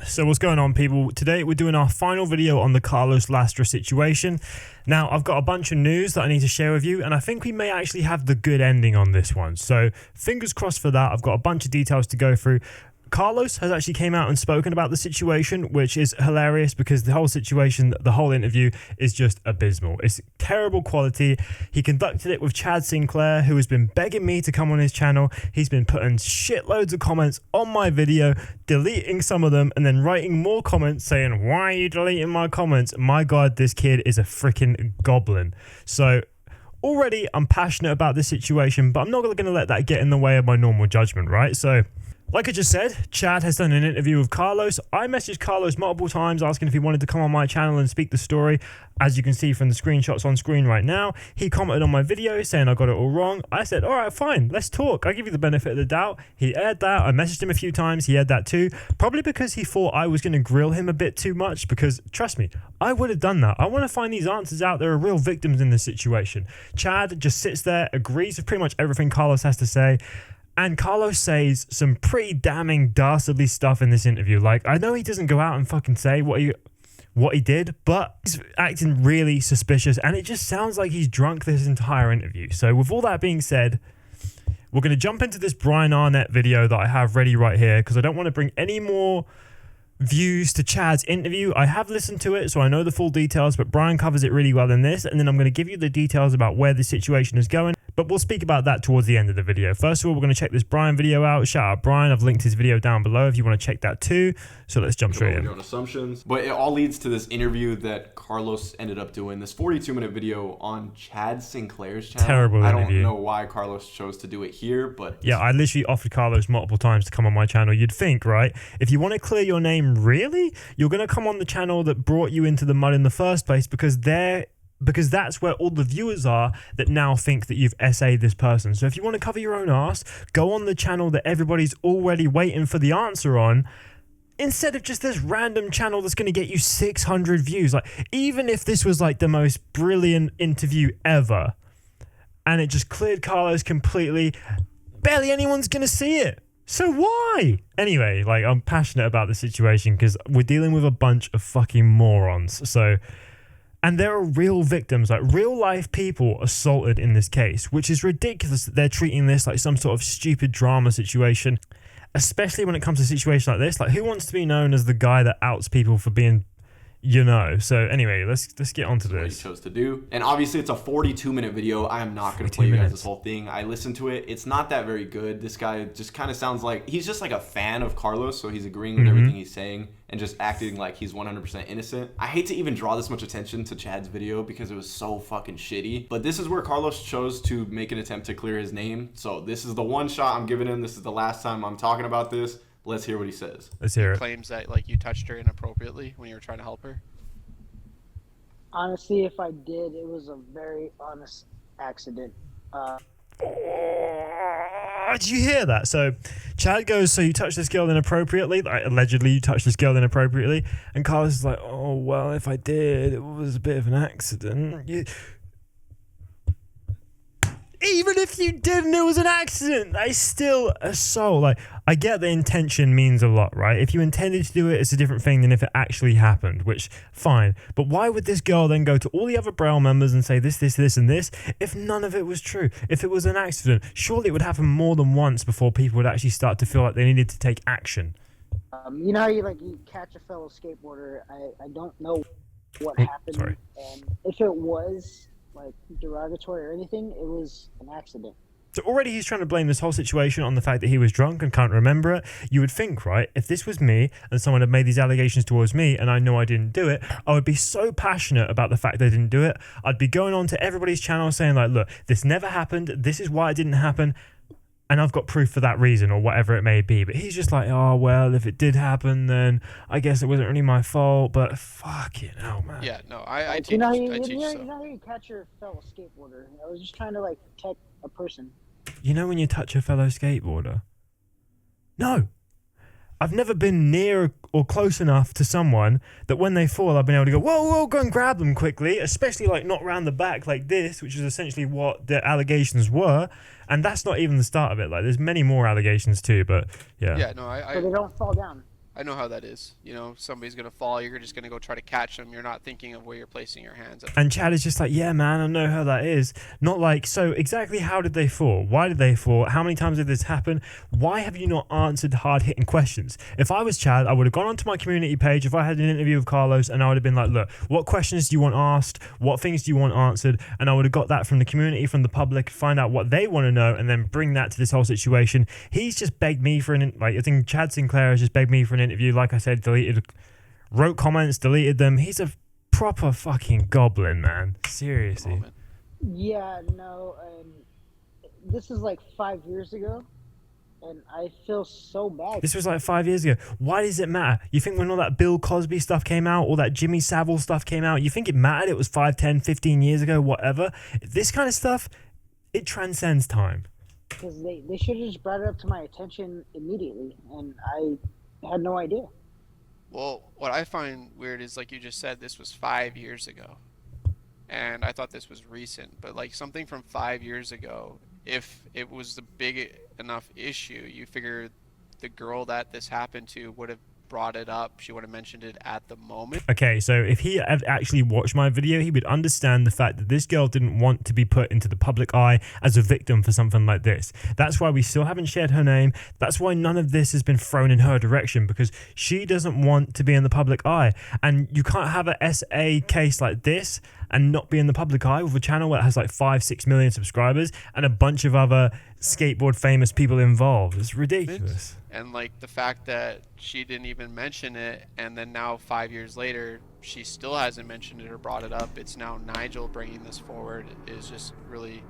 So what's going on, people? Today we're doing our final video on the Carlos Lastra situation. Now I've got a bunch of news that I need to share with you, and I think we may actually have the good ending on this one, so fingers crossed for that. I've got a bunch of details to go through. Carlos has actually came out and spoken about the situation, which is hilarious because the whole situation, the whole interview is just abysmal. It's terrible quality. He conducted it with Chad Sinclair, who has been begging me to come on his channel. He's been putting shitloads of comments on my video, deleting some of them, and then writing more comments saying, why are you deleting my comments? My God, this kid is a freaking goblin. So already I'm passionate about this situation, but I'm not going to let that get in the way of my normal judgment, right? So like I just said, Chad has done an interview with Carlos. I messaged Carlos multiple times asking if he wanted to come on my channel and speak the story. As you can see from the screenshots on screen right now, he commented on my video saying I got it all wrong. I said, all right, fine, let's talk. I'll give you the benefit of the doubt. He aired that. I messaged him a few times. He aired that too. Probably because he thought I was going to grill him a bit too much, because trust me, I would have done that. I want to find these answers out. There are real victims in this situation. Chad just sits there, agrees with pretty much everything Carlos has to say. And Carlos says some pretty damning dastardly stuff in this interview. Like, I know he doesn't go out and fucking say what he did, but he's acting really suspicious, and it just sounds like he's drunk this entire interview. So with all that being said, we're going to jump into this Brian Arnett video that I have ready right here, because I don't want to bring any more views to Chad's interview. I have listened to it, so I know the full details, but Brian covers it really well in this, and then I'm going to give you the details about where the situation is going. But we'll speak about that towards the end of the video. First of all, we're going to check this Brian video out. Shout out Brian. I've linked his video down below if you want to check that too. So let's jump straight in. On assumptions, but it all leads to this interview that Carlos ended up doing, this 42-minute video on Chad Sinclair's channel. Terrible interview. I don't know why Carlos chose to do it here, but yeah, I literally offered Carlos multiple times to come on my channel. You'd think, right? If you want to clear your name, really, you're going to come on the channel that brought you into the mud in the first place, because that's where all the viewers are that now think that you've SA'd this person. So if you want to cover your own ass, go on the channel that everybody's already waiting for the answer on, instead of just this random channel that's going to get you 600 views. Like, even if this was like the most brilliant interview ever and it just cleared Carlos completely, barely anyone's going to see it. So why? Anyway, like, I'm passionate about the situation because we're dealing with a bunch of fucking morons. So, and there are real victims, like real life people assaulted in this case, which is ridiculous that they're treating this like some sort of stupid drama situation, especially when it comes to a situation like this. Like, who wants to be known as the guy that outs people for being, you know? So anyway, let's get on to this. What he chose to do. And obviously it's a 42-minute video. I am not going to play you guys this whole thing. I listened to it. It's not that very good. This guy just kind of sounds like he's just like a fan of Carlos, so he's agreeing with everything he's saying and just acting like he's 100% innocent. I hate to even draw this much attention to Chad's video because it was so fucking shitty, but this is where Carlos chose to make an attempt to clear his name. So this is the one shot I'm giving him. This is the last time I'm talking about this. Let's hear what he says. Let's hear it. Claims that like you touched her inappropriately when you were trying to help her. Honestly, if I did, it was a very honest accident. Did you hear that? So Chad goes, so you touched this girl inappropriately, like allegedly you touched this girl inappropriately, and Carlos is like, oh well, if I did, it was a bit of an accident. Even if you didn't, it was an accident. That's still assault. Like, I get the intention means a lot, right? If you intended to do it, it's a different thing than if it actually happened, which, fine. But why would this girl then go to all the other Braille members and say this, and this, if none of it was true? If it was an accident, surely it would happen more than once before people would actually start to feel like they needed to take action. You know how you catch a fellow skateboarder? I don't know what happened. Sorry. And if it was like derogatory or anything, it was an accident. So already he's trying to blame this whole situation on the fact that he was drunk and can't remember it. You would think, right, if this was me and someone had made these allegations towards me and I know I didn't do it, I would be so passionate about the fact they didn't do it. I'd be going on to everybody's channel saying like, look, this never happened. This is why it didn't happen. And I've got proof for that reason or whatever it may be. But he's just like, oh, well, if it did happen, then I guess it wasn't really my fault. But fucking hell, man. Yeah, no, I teach. You know, I teach. you know how you catch your fellow skateboarder? I was just trying to like protect a person. You know when you touch a fellow skateboarder? No. I've never been near or close enough to someone that when they fall, I've been able to go, whoa, whoa, go and grab them quickly, especially like not round the back like this, which is essentially what the allegations were. And that's not even the start of it. Like, there's many more allegations too, but yeah. Yeah, no, So they don't fall down. I know how that is. You know, somebody's gonna fall, you're just gonna go try to catch them. You're not thinking of where you're placing your hands. And Chad is just like, yeah, man, I know how that is. Not like, so exactly how did they fall? Why did they fall? How many times did this happen? Why have you not answered hard-hitting questions? If I was Chad, I would have gone onto my community page if I had an interview with Carlos, and I would have been like, look, what questions do you want asked? What things do you want answered? And I would have got that from the community, from the public, find out what they want to know, and then bring that to this whole situation. He's just begged me for I think Chad Sinclair has just begged me for an interview. Like I said, wrote comments, deleted them. He's a proper fucking goblin, man. Seriously. Yeah, no, this is like 5 years ago, and I feel so bad. This was like 5 years ago. Why does it matter? You think when all that Bill Cosby stuff came out, all that Jimmy Savile stuff came out, you think it mattered? It was 5, 10, 15 years ago, whatever. This kind of stuff, it transcends time. Because they should have just brought it up to my attention immediately, and I had no idea. Well, what I find weird is, like you just said, this was 5 years ago. And I thought this was recent. But, like, something from 5 years ago, if it was a big enough issue, you figure the girl that this happened to would have brought it up. She would have mentioned it at the moment. Okay, so if he had actually watched my video, he would understand the fact that this girl didn't want to be put into the public eye as a victim for something like this. That's why we still haven't shared her name. That's why none of this has been thrown in her direction, because she doesn't want to be in the public eye. And you can't have a SA case like this and not be in the public eye with a channel that has like 5-6 million subscribers and a bunch of other skateboard famous people involved. It's ridiculous. And like the fact that she didn't even mention it, and then now 5 years later she still hasn't mentioned it or brought it up. It's now Nigel bringing this forward. Is just really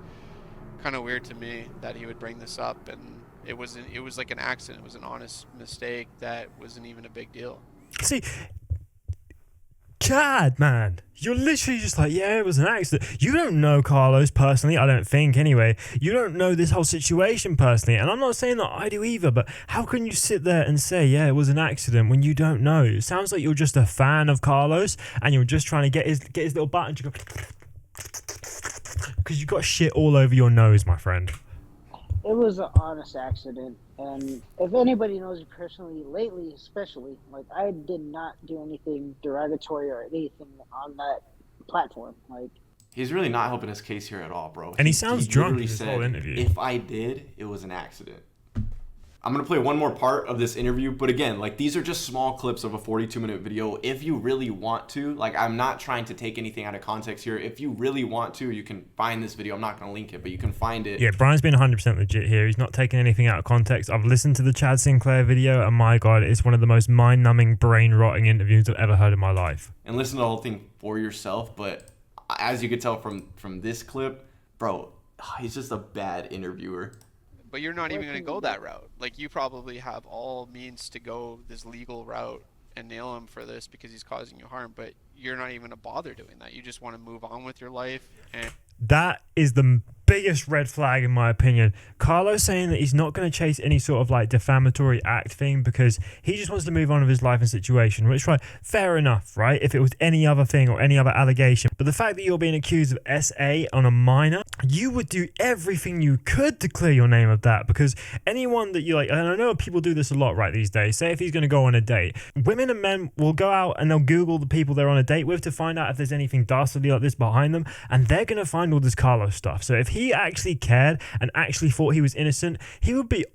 kind of weird to me that he would bring this up. And it was like an accident. It was an honest mistake that wasn't even a big deal. See, Chad, man, you're literally just like, yeah, it was an accident. You don't know Carlos personally, I don't think anyway. You don't know this whole situation personally, and I'm not saying that I do either, but how can you sit there and say, yeah, it was an accident when you don't know? It sounds like you're just a fan of Carlos, and you're just trying to get his little button to go, because you got shit all over your nose, my friend. It was an honest accident, and if anybody knows me personally, lately especially, like, I did not do anything derogatory or anything on that platform. Like, he's really not helping his case here at all, bro. And he sounds drunk in literally this said, whole interview. if I did, it was an accident. I'm going to play one more part of this interview, but again, like, these are just small clips of a 42-minute video. If you really want to, like, I'm not trying to take anything out of context here. If you really want to, you can find this video. I'm not going to link it, but you can find it. Yeah, Brian's been 100% legit here. He's not taking anything out of context. I've listened to the Chad Sinclair video, and my God, it's one of the most mind-numbing, brain-rotting interviews I've ever heard in my life. And listen to the whole thing for yourself, but as you could tell from this clip, bro, he's just a bad interviewer. But you're not even going to go that route. Like, you probably have all means to go this legal route and nail him for this because he's causing you harm, but you're not even going to bother doing that. You just want to move on with your life. And That is the biggest red flag in my opinion. Carlos saying that he's not going to chase any sort of like defamatory act thing because he just wants to move on with his life and situation, which, right, fair enough, right, if it was any other thing or any other allegation. But the fact that you're being accused of SA on a minor, you would do everything you could to clear your name of that, because anyone that you like, and I know people do this a lot right these days, say if he's going to go on a date, women and men will go out and they'll Google the people they're on a date with to find out if there's anything dastardly like this behind them, and they're going to find all this Carlos stuff. So if he actually cared and actually thought he was innocent, he would be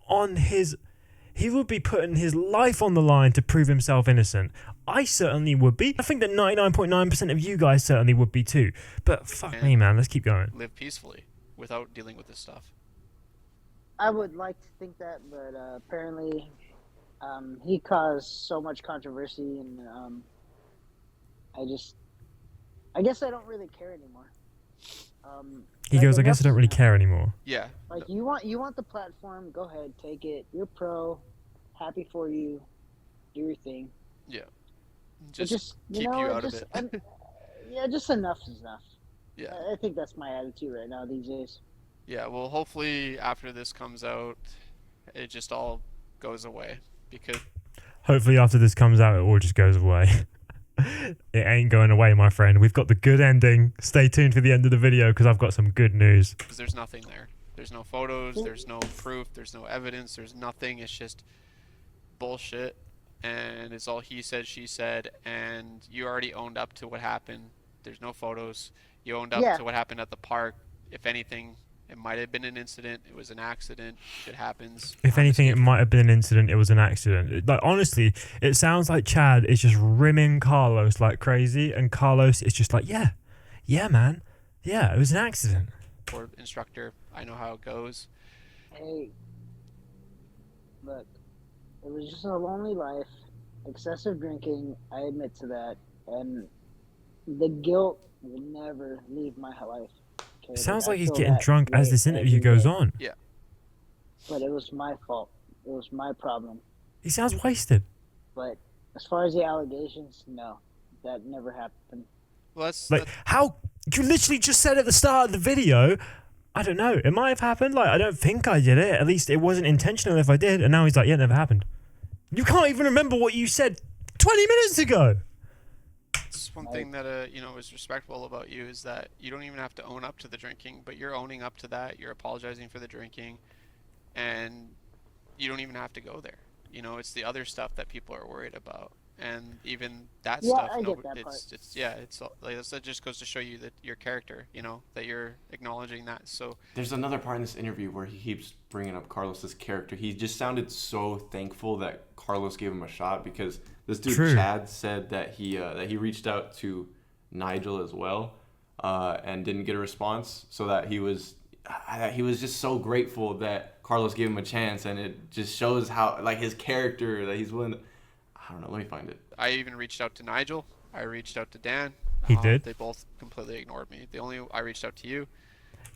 putting his life on the line to prove himself innocent. I certainly would be. I think that 99.9% of you guys certainly would be too. But fuck me, man. Let's keep going. live peacefully without dealing with this stuff. I would like to think that, but apparently he caused so much controversy, and I guess I don't really care anymore. He goes, I guess I don't really care anymore. Yeah. Like, you want the platform, go ahead, take it. You're pro, happy for you, do your thing. Yeah. But Just keep you out of it. Yeah, just enough is enough. Yeah. I think that's my attitude right now these days. Yeah, well, hopefully after this comes out, it just all goes away, because Hopefully after this comes out, it all just goes away. It ain't going away, my friend. We've got the good ending. Stay tuned for the end of the video because I've got some good news. there's nothing there. There's no photos, there's no proof, there's no evidence, there's nothing. It's just bullshit. and it's all he said, she said, and you already owned up to what happened. There's no photos. You owned up Yeah. to what happened at the park. If anything, it might have been an incident. It was an accident. Shit happens. If anything, it might have been an incident. It was an accident. Like, honestly, it sounds like Chad is just rimming Carlos like crazy, and Carlos is just like, yeah, man, yeah, it was an accident. Or instructor, I know how it goes. Hey, look, it was just a lonely life, excessive drinking. I admit to that, and the guilt will never leave my life. Okay? Sounds I like he's feel getting that drunk as way this every interview goes day. on. Yeah. But it was my fault. It was my problem. He sounds wasted. But as far as the allegations, no, that never happened. Well, that's Like, how you literally just said at the start of the video, I don't know, it might have happened. Like, I don't think I did it. At least it wasn't intentional if I did. And now he's like, yeah, it never happened. You can't even remember what you said 20 minutes ago. It's one thing that you know, is respectful about you is that you don't even have to own up to the drinking, but you're owning up to that. You're apologizing for the drinking, and you don't even have to go there. You know, it's the other stuff that people are worried about, and even that Yeah, stuff. I get that It's like that just goes to show you that your character. You know, that you're acknowledging that. So There's another part in this interview where he keeps bringing up Carlos's character. He just sounded so thankful that Carlos gave him a shot, because this dude True. Chad said that he reached out to Nigel as well, and didn't get a response. So that he was just so grateful that Carlos gave him a chance, and it just shows how, like, his character, that he's willing to. I don't know. Let me find it. I even reached out to Nigel. I reached out to Dan. He did? They both completely ignored me. I reached out to you.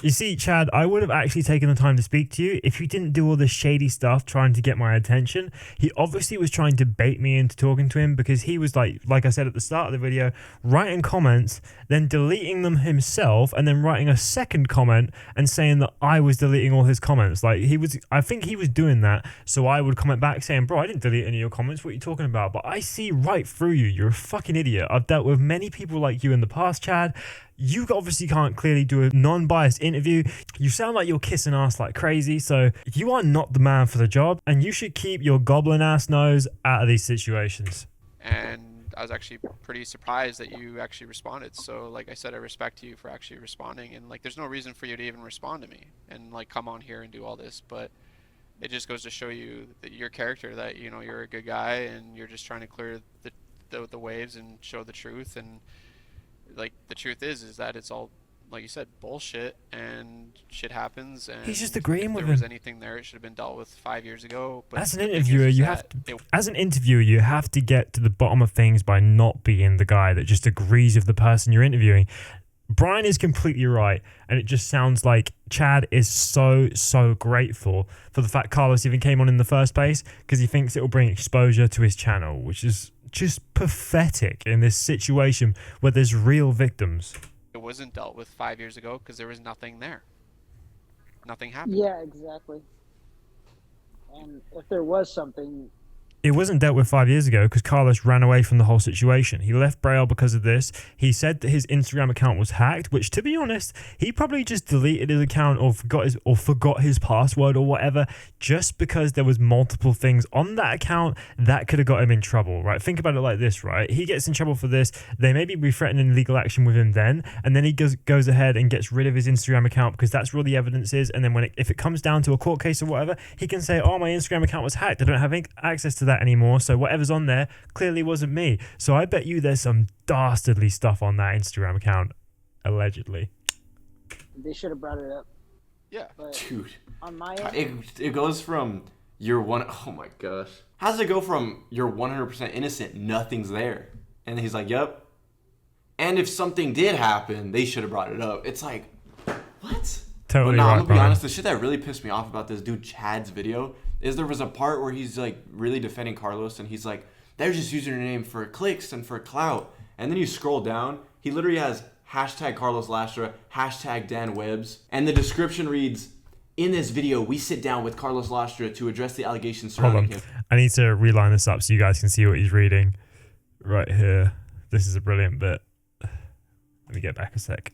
You see, Chad, I would have actually taken the time to speak to you if you didn't do all this shady stuff trying to get my attention. He obviously was trying to bait me into talking to him, because he was like I said at the start of the video, writing comments, then deleting them himself, and then writing a second comment and saying that I was deleting all his comments. Like, I think he was doing that so I would comment back saying, bro, I didn't delete any of your comments. What are you talking about? But I see right through you. You're a fucking idiot. I've dealt with many people like you in the past, Chad. You obviously can't clearly do a non-biased interview. You sound like you're kissing ass like crazy, so you are not the man for the job, and you should keep your goblin ass nose out of these situations. And I was actually pretty surprised that you actually responded. So, like I said, I respect you for actually responding, and like, there's no reason for you to even respond to me and like come on here and do all this, but it just goes to show you that your character, that, you know, you're a good guy and you're just trying to clear the waves and show the truth. And like, the truth is that it's all, like you said, bullshit, and shit happens. And He's just agreeing if with there was him. anything there, it should have been dealt with 5 years ago. But As an the thing interviewer, is you that have to, as an interviewer, you have to get to the bottom of things by not being the guy that just agrees with the person you're interviewing. Brian is completely right, and it just sounds like Chad is so grateful for the fact Carlos even came on in the first place, because he thinks it will bring exposure to his channel, which is just pathetic in this situation where there's real victims. it wasn't dealt with 5 years ago because there was nothing there. Nothing happened. Yeah, exactly. And if there was something, It wasn't dealt with 5 years ago because Carlos ran away from the whole situation. He left Braille because of this. He said that his Instagram account was hacked, which, to be honest, he probably just deleted his account or forgot his password or whatever, just because there was multiple things on that account that could have got him in trouble, right? Think about it like this, right? He gets in trouble for this. They maybe be threatening legal action with him then, and then he goes ahead and gets rid of his Instagram account because that's where all the evidence is. And then if it comes down to a court case or whatever, he can say, oh, my Instagram account was hacked. I don't have access to that anymore, so whatever's on there clearly wasn't me. So I bet you there's some dastardly stuff on that Instagram account, allegedly. they should have brought it up. Yeah. But Dude, on my end, it goes from oh my gosh. How does it go from you're 100% innocent, nothing's there? And he's like, yep. And if something did happen, they should have brought it up. It's like, what? Totally But no, right, I'm gonna be Brian. honest, the shit that really pissed me off about this dude Chad's video is there was a part where he's like really defending Carlos, and he's like, they're just using your name for clicks and for clout. And then you scroll down, he literally has hashtag Carlos Lastra, hashtag Dan Webz, and the description reads, in this video, we sit down with Carlos Lastra to address the allegations Hold surrounding on. him. I need to reline this up so you guys can see what he's reading right here. This is a brilliant bit. Let me get back a sec.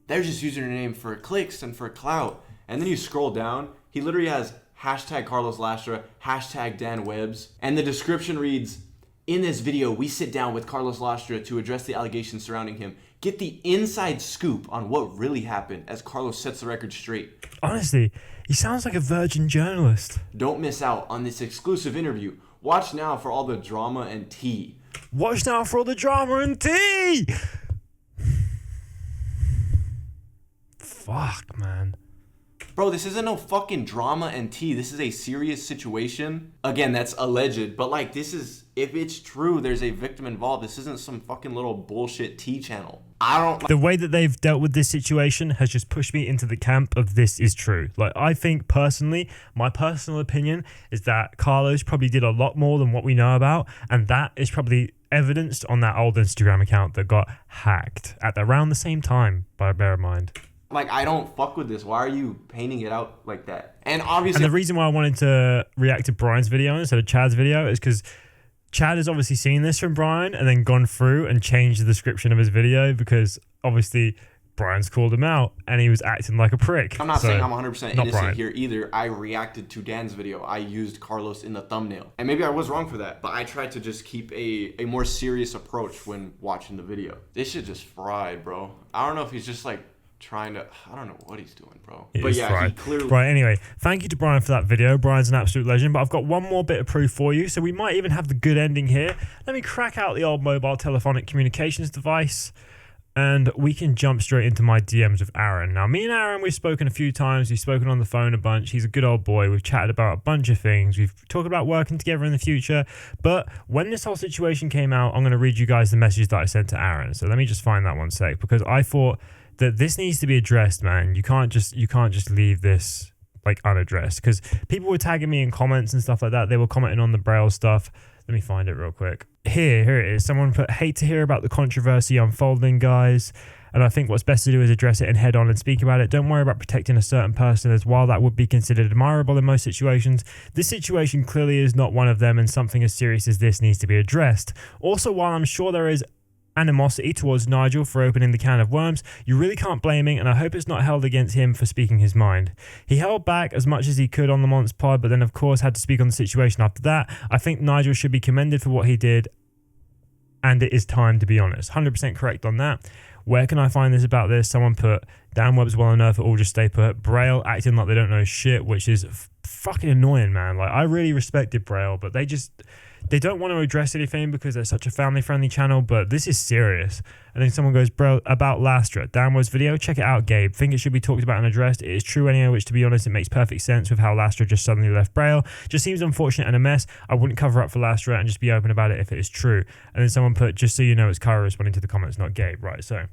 They're just using your name for clicks and for clout. And then you scroll down, he literally has hashtag Carlos Lastra, hashtag Dan Webz. And the description reads, in this video, we sit down with Carlos Lastra to address the allegations surrounding him. Get the inside scoop on what really happened as Carlos sets the record straight. Honestly, he sounds like a virgin journalist. Don't miss out on this exclusive interview. Watch now for all the drama and tea. Watch now for all the drama and tea! Fuck, man. Bro, this isn't no fucking drama and tea. This is a serious situation. Again, that's alleged, but like this is, if it's true, there's a victim involved. This isn't some fucking little bullshit tea channel. The way that they've dealt with this situation has just pushed me into the camp of this is true. Like, I think personally, my personal opinion is that Carlos probably did a lot more than what we know about, and that is probably evidenced on that old Instagram account that got hacked at around the same time, bear in mind. Like, I don't fuck with this. Why are you painting it out like that? And obviously, and the reason why I wanted to react to Brian's video instead of Chad's video is because Chad has obviously seen this from Brian and then gone through and changed the description of his video because obviously Brian's called him out and he was acting like a prick. I'm not saying I'm 100% innocent Brian here either. I reacted to Dan's video. I used Carlos in the thumbnail. And maybe I was wrong for that, but I tried to just keep a more serious approach when watching the video. This shit just fried, bro. I don't know if he's just like trying to, I don't know what he's doing, bro. But yeah, he clearly... Right, anyway, thank you to Brian for that video. Brian's an absolute legend, but I've got one more bit of proof for you, so we might even have the good ending here. Let me crack out the old mobile telephonic communications device, and we can jump straight into my DMs with Aaron. Now, me and Aaron, we've spoken a few times. We've spoken on the phone a bunch. He's a good old boy. We've chatted about a bunch of things. We've talked about working together in the future, but when this whole situation came out, I'm going to read you guys the message that I sent to Aaron. So let me just find that one sec, because I thought that this needs to be addressed, man. You can't just leave this like unaddressed, because people were tagging me in comments and stuff like that. They were commenting on the Braille stuff. Let me find it real quick. Here it is. Someone put, hate to hear about the controversy unfolding, guys. And I think what's best to do is address it and head on and speak about it. Don't worry about protecting a certain person, as while that would be considered admirable in most situations, this situation clearly is not one of them, and something as serious as this needs to be addressed. Also, while I'm sure there is animosity towards Nigel for opening the can of worms, you really can't blame him, and I hope it's not held against him for speaking his mind. He held back as much as he could on the Monts pod, but then of course had to speak on the situation after that. I think Nigel should be commended for what he did, and it is time to be honest. 100% correct on that. Where can I find this about this? Someone put, Dan Web's well enough, it all just stay put. Braille acting like they don't know shit, which is fucking annoying, man. Like, I really respected Braille, but they don't want to address anything because they're such a family-friendly channel, but this is serious. And then someone goes, bro, about Lastra, Dan Web's video, check it out, Gabe. Think it should be talked about and addressed. It is true anyway, which to be honest, it makes perfect sense with how Lastra just suddenly left Braille. Just seems unfortunate and a mess. I wouldn't cover up for Lastra and just be open about it if it is true. And then someone put, just so you know, it's Kara responding to the comments, not Gabe. Right, so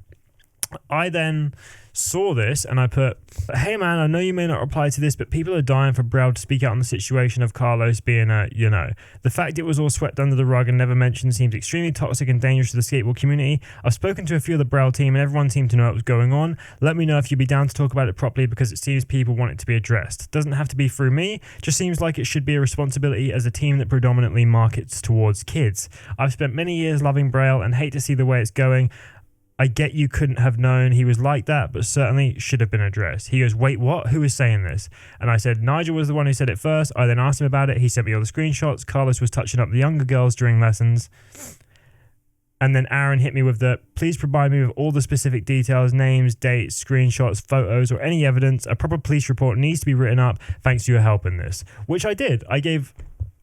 I then saw this and I put, hey man, I know you may not reply to this, but people are dying for Braille to speak out on the situation of Carlos being the fact it was all swept under the rug and never mentioned seems extremely toxic and dangerous to the skateboard community. I've spoken to a few of the Braille team and everyone seemed to know what was going on. Let me know if you'd be down to talk about it properly, because it seems people want it to be addressed. Doesn't have to be through me, just seems like it should be a responsibility as a team that predominantly markets towards kids. I've spent many years loving Braille and hate to see the way it's going. I get you couldn't have known he was like that, but certainly should have been addressed. He goes, wait, what? Who is saying this? And I said, Nigel was the one who said it first. I then asked him about it. He sent me all the screenshots. Carlos was touching up the younger girls during lessons. And then Aaron hit me with the, please provide me with all the specific details, names, dates, screenshots, photos, or any evidence. A proper police report needs to be written up. Thanks to your help in this. Which I did. I gave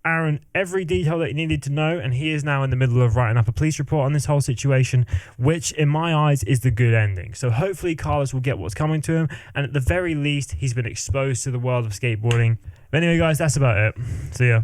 Aaron every detail that he needed to know, and he is now in the middle of writing up a police report on this whole situation, which in my eyes is the good ending. So hopefully Carlos will get what's coming to him, and at the very least he's been exposed to the world of skateboarding. But anyway guys, that's about it. See ya.